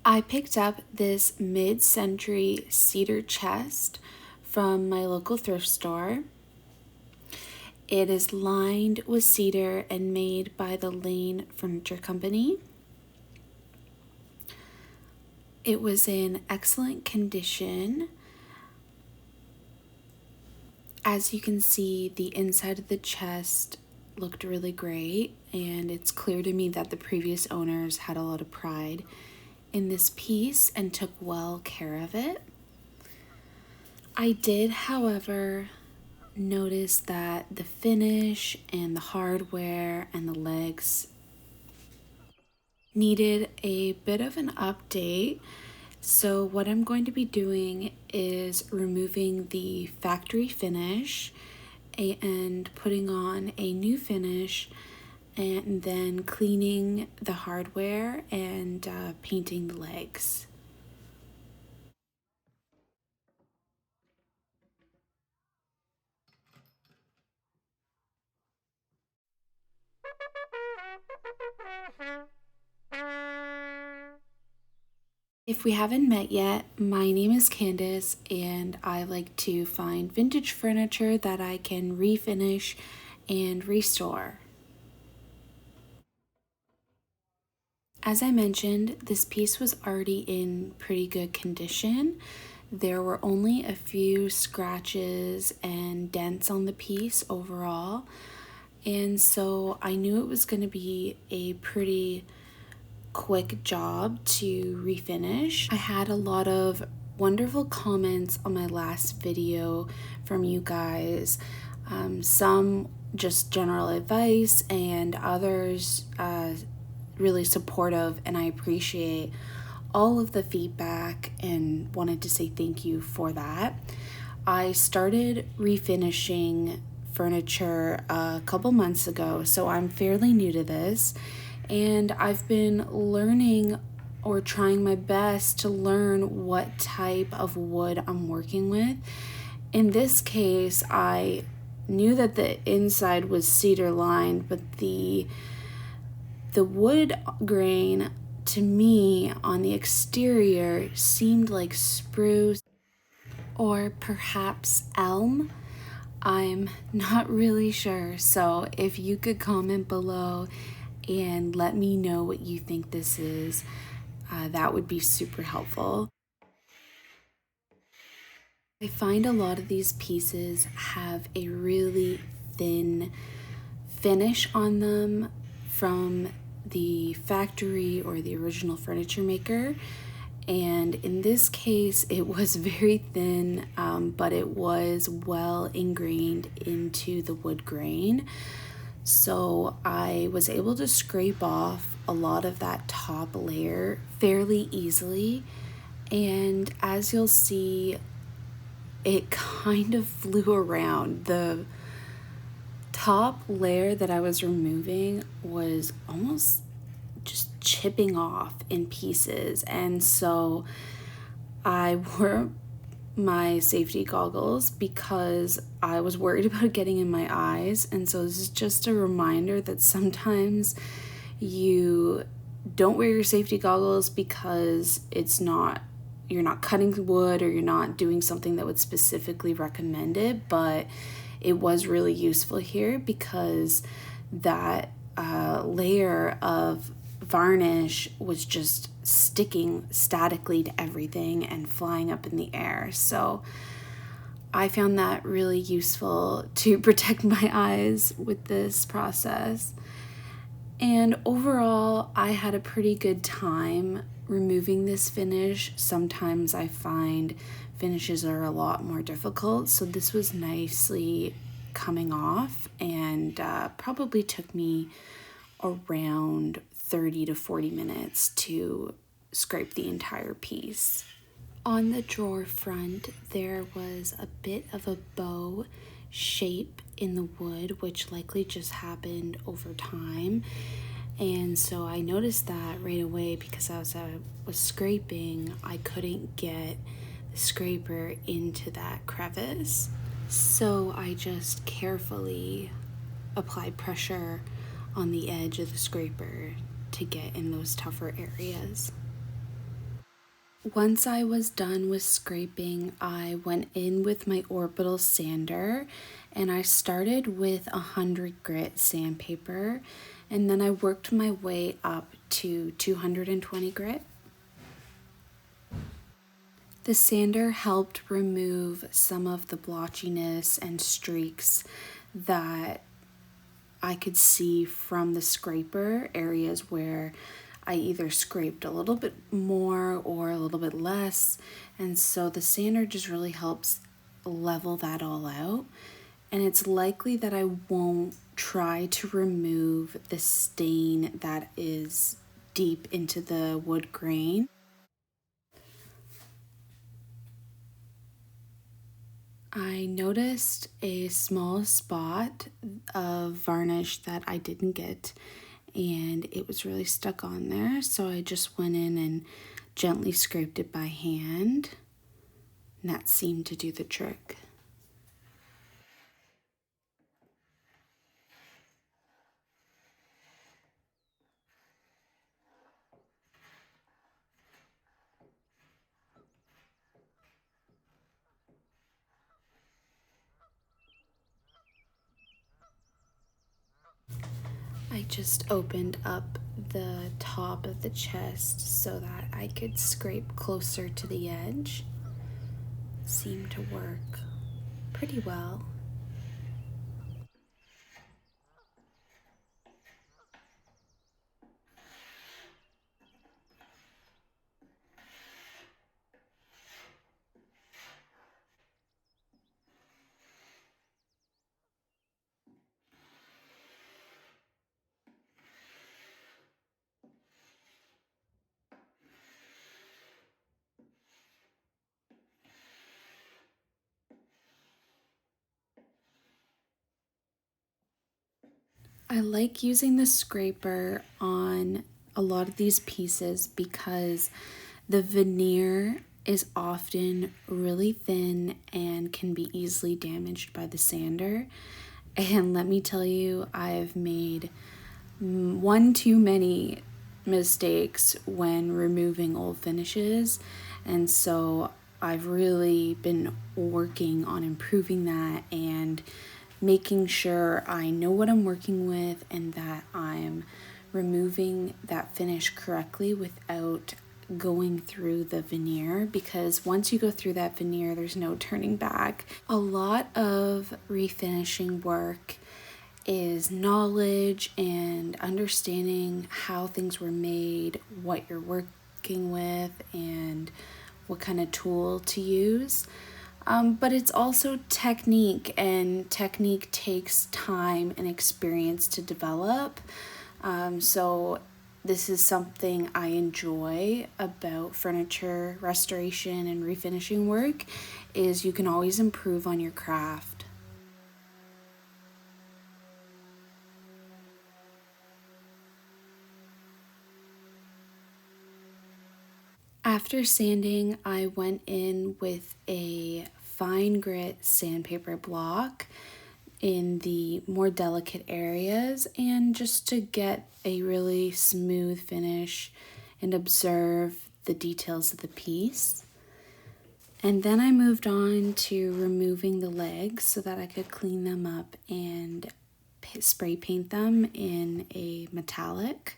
I picked up this mid-century cedar chest from my local thrift store. It is lined with cedar and made by the Lane Furniture Company. It was in excellent condition. As you can see, the inside of the chest looked really great, and it's clear to me that the previous owners had a lot of pride in this piece and took well care of it. I did, however, notice that the finish and the hardware and the legs needed a bit of an update. So what I'm going to be doing is removing the factory finish and putting on a new finish, and then cleaning the hardware and painting the legs. If we haven't met yet, my name is Candace, and I like to find vintage furniture that I can refinish and restore. As I mentioned, this piece was already in pretty good condition. There were only a few scratches and dents on the piece overall, and so I knew it was going to be a pretty quick job to refinish. I had a lot of wonderful comments on my last video from you guys, some just general advice and others really supportive, and I appreciate all of the feedback and wanted to say thank you for that. I started refinishing furniture a couple months ago, so I'm fairly new to this, and I've been learning or trying my best to learn what type of wood I'm working with. In this case, I knew that the inside was cedar lined, but the wood grain to me on the exterior seemed like spruce or perhaps elm. I'm not really sure, so if you could comment below and let me know what you think this is, that would be super helpful. I find a lot of these pieces have a really thin finish on them from the factory or the original furniture maker, and in this case it was very thin, but it was well ingrained into the wood grain. So I was able to scrape off a lot of that top layer fairly easily, and as you'll see, it kind of flew around. The top layer that I was removing was almost just chipping off in pieces, and so I wore my safety goggles because I was worried about getting in my eyes. And so this is just a reminder that sometimes you don't wear your safety goggles because you're not cutting wood or you're not doing something that would specifically recommend it, but it was really useful here because that layer of varnish was just sticking statically to everything and flying up in the air. So I found that really useful to protect my eyes with this process. And overall, I had a pretty good time removing this finish. Sometimes I find finishes are a lot more difficult, so this was nicely coming off, and probably took me around 30 to 40 minutes to scrape the entire piece. On the drawer front, there was a bit of a bow shape in the wood, which likely just happened over time. And so I noticed that right away because as I was scraping, I couldn't get the scraper into that crevice. So I just carefully applied pressure on the edge of the scraper to get in those tougher areas. Once I was done with scraping, I went in with my orbital sander and I started with 100 grit sandpaper, and then I worked my way up to 220 grit. The sander helped remove some of the blotchiness and streaks that I could see from the scraper, areas where I either scraped a little bit more or a little bit less. And so the sander just really helps level that all out. And it's likely that I won't try to remove the stain that is deep into the wood grain. I noticed a small spot of varnish that I didn't get, and it was really stuck on there, so I just went in and gently scraped it by hand, and that seemed to do the trick. I just opened up the top of the chest so that I could scrape closer to the edge. Seemed to work pretty well. I like using the scraper on a lot of these pieces because the veneer is often really thin and can be easily damaged by the sander. And let me tell you, I've made one too many mistakes when removing old finishes, and so I've really been working on improving that and making sure I know what I'm working with and that I'm removing that finish correctly without going through the veneer, because once you go through that veneer, there's no turning back. A lot of refinishing work is knowledge and understanding how things were made, what you're working with, and what kind of tool to use. But it's also technique, and technique takes time and experience to develop. So this is something I enjoy about furniture restoration and refinishing work, is you can always improve on your craft. After sanding, I went in with a fine grit sandpaper block in the more delicate areas, and just to get a really smooth finish and observe the details of the piece. And then I moved on to removing the legs so that I could clean them up and spray paint them in a metallic.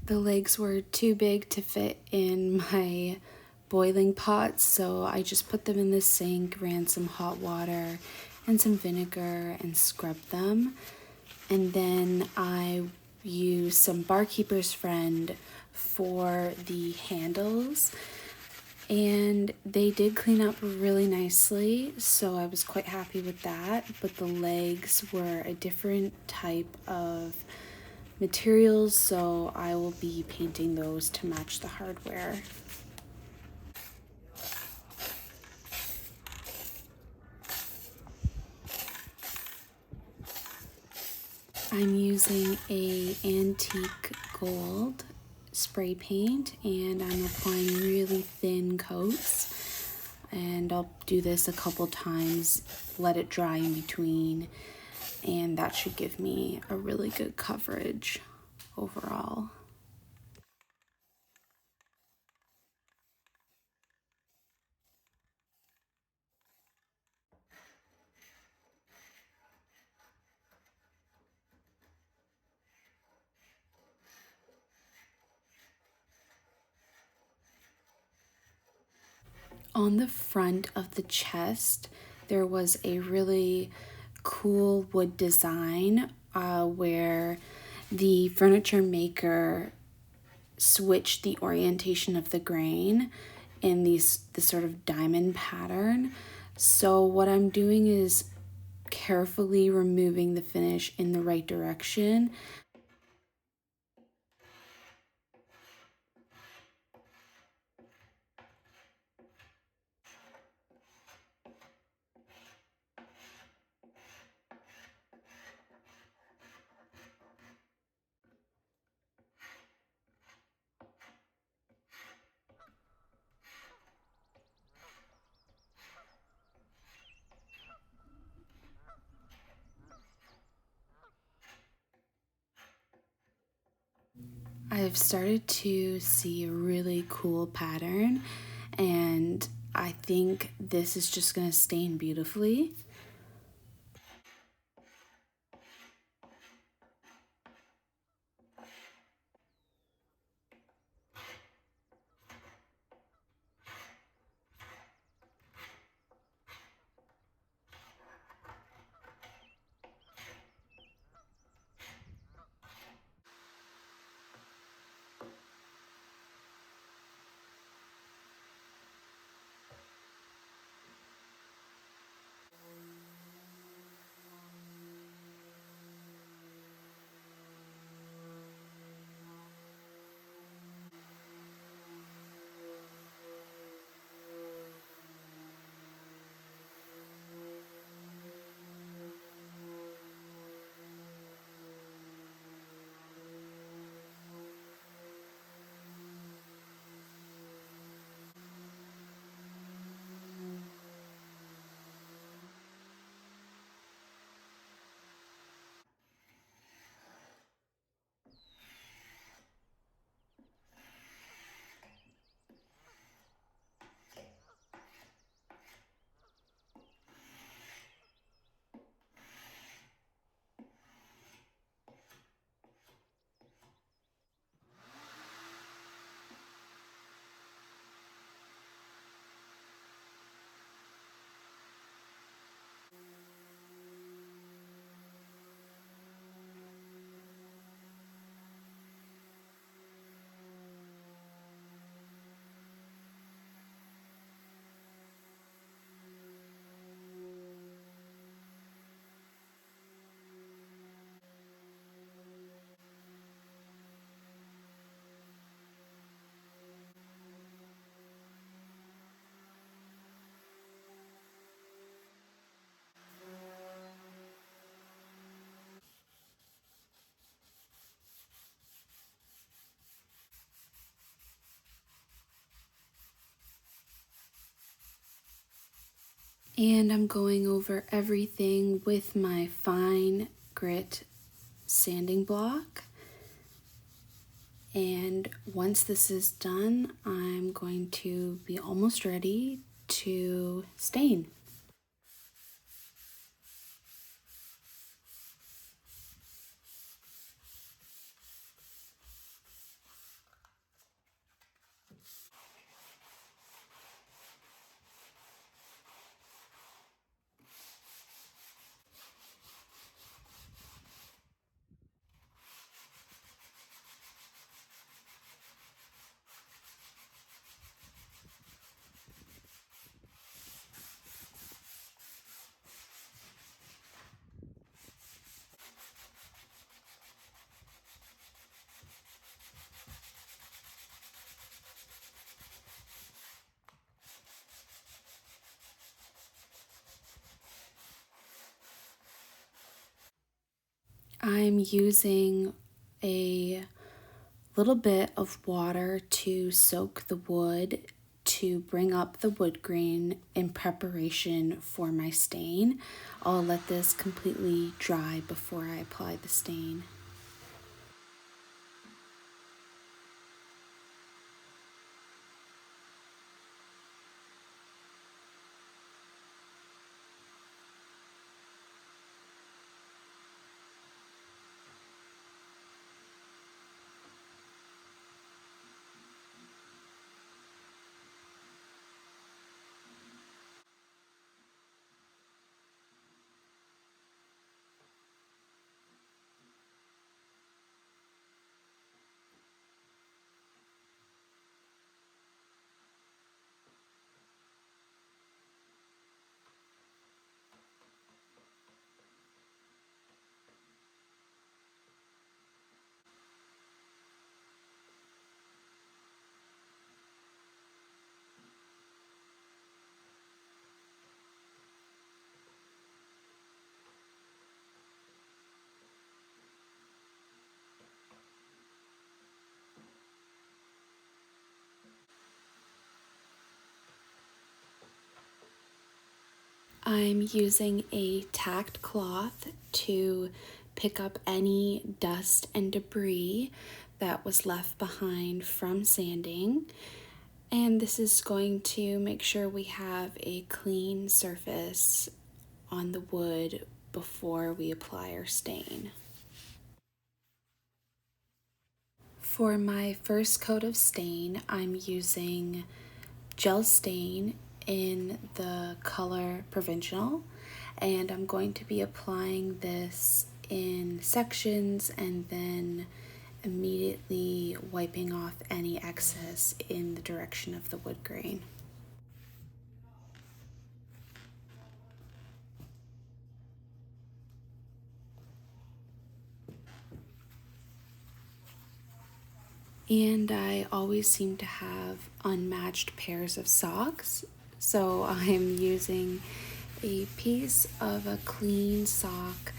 The legs were too big to fit in my boiling pot, so I just put them in the sink, ran some hot water and some vinegar and scrubbed them. And then I used some Barkeeper's Friend for the handles. And they did clean up really nicely, so I was quite happy with that. But the legs were a different type of materials, so I will be painting those to match the hardware. I'm using a antique gold spray paint, and I'm applying really thin coats, and I'll do this a couple times, let it dry in between, and that should give me a really good coverage overall. On the front of the chest, there was a really cool wood design where the furniture maker switched the orientation of the grain in this sort of diamond pattern. So what I'm doing is carefully removing the finish in the right direction. I've started to see a really cool pattern, and I think this is just going to stain beautifully. And I'm going over everything with my fine grit sanding block. And once this is done, I'm going to be almost ready to stain. I'm using a little bit of water to soak the wood to bring up the wood grain in preparation for my stain. I'll let this completely dry before I apply the stain. I'm using a tacked cloth to pick up any dust and debris that was left behind from sanding. And this is going to make sure we have a clean surface on the wood before we apply our stain. For my first coat of stain, I'm using gel stain in the color Provincial, and I'm going to be applying this in sections and then immediately wiping off any excess in the direction of the wood grain. And I always seem to have unmatched pairs of socks, so I'm using a piece of a clean sock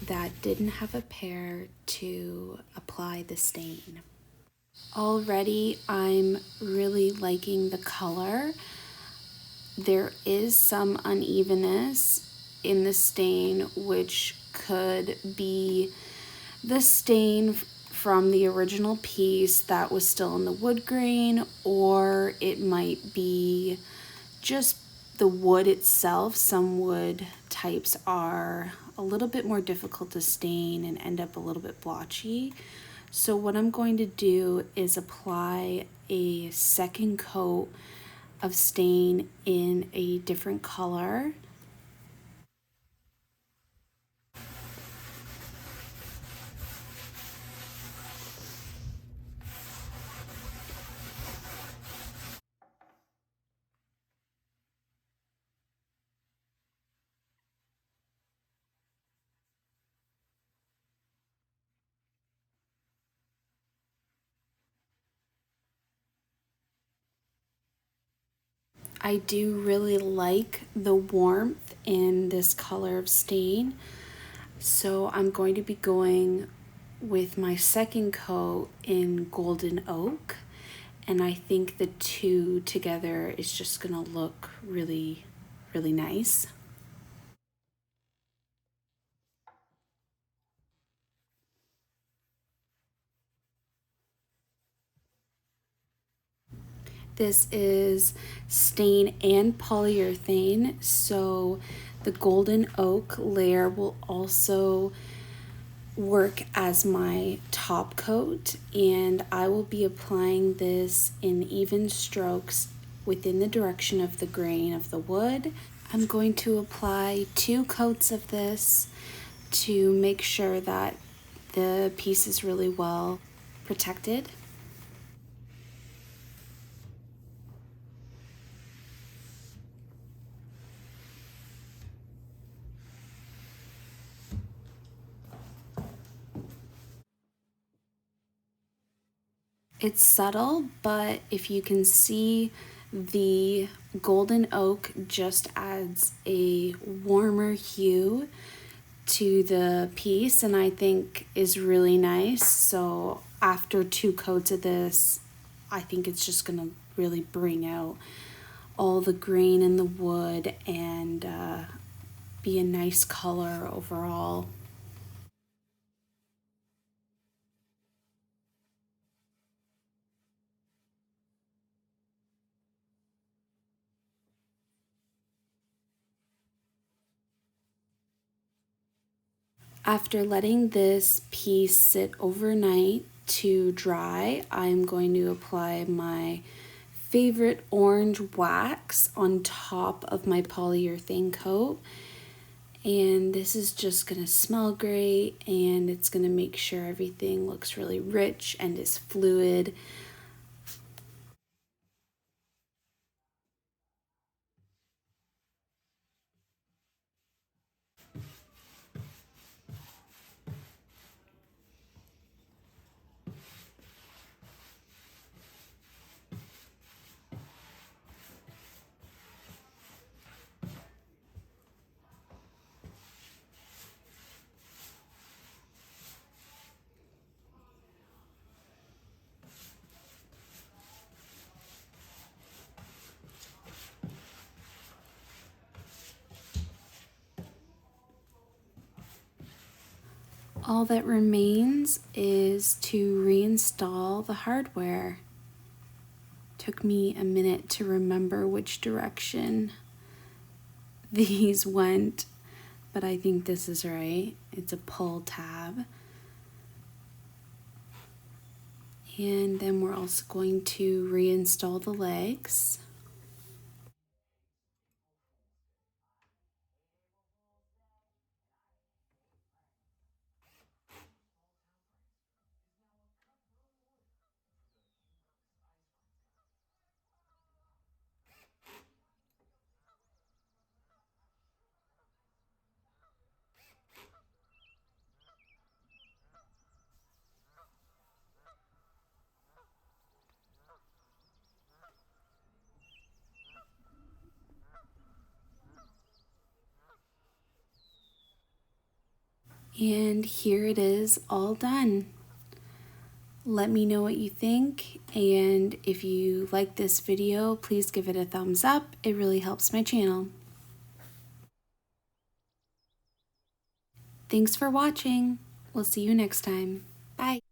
that didn't have a pair to apply the stain. Already I'm really liking the color. There is some unevenness in the stain, which could be the stain from the original piece that was still in the wood grain, or it might be just the wood itself. Some wood types are a little bit more difficult to stain and end up a little bit blotchy. So what I'm going to do is apply a second coat of stain in a different color. I do really like the warmth in this color of stain, so I'm going to be going with my second coat in golden oak, and I think the two together is just gonna look really, really nice. This is stain and polyurethane, so the golden oak layer will also work as my top coat, and I will be applying this in even strokes within the direction of the grain of the wood. I'm going to apply 2 coats of this to make sure that the piece is really well protected. It's subtle, but if you can see, the golden oak just adds a warmer hue to the piece, and I think is really nice. So after 2 coats of this, I think it's just gonna really bring out all the grain in the wood and be a nice color overall. After letting this piece sit overnight to dry, I'm going to apply my favorite orange wax on top of my polyurethane coat. And this is just gonna smell great, and it's gonna make sure everything looks really rich and is fluid. All that remains is to reinstall the hardware. Took me a minute to remember which direction these went, but I think this is right. It's a pull tab. And then we're also going to reinstall the legs. And here it is, all done. Let me know what you think, and if you like this video, please give it a thumbs up. It really helps my channel. Thanks for watching. We'll see you next time. Bye.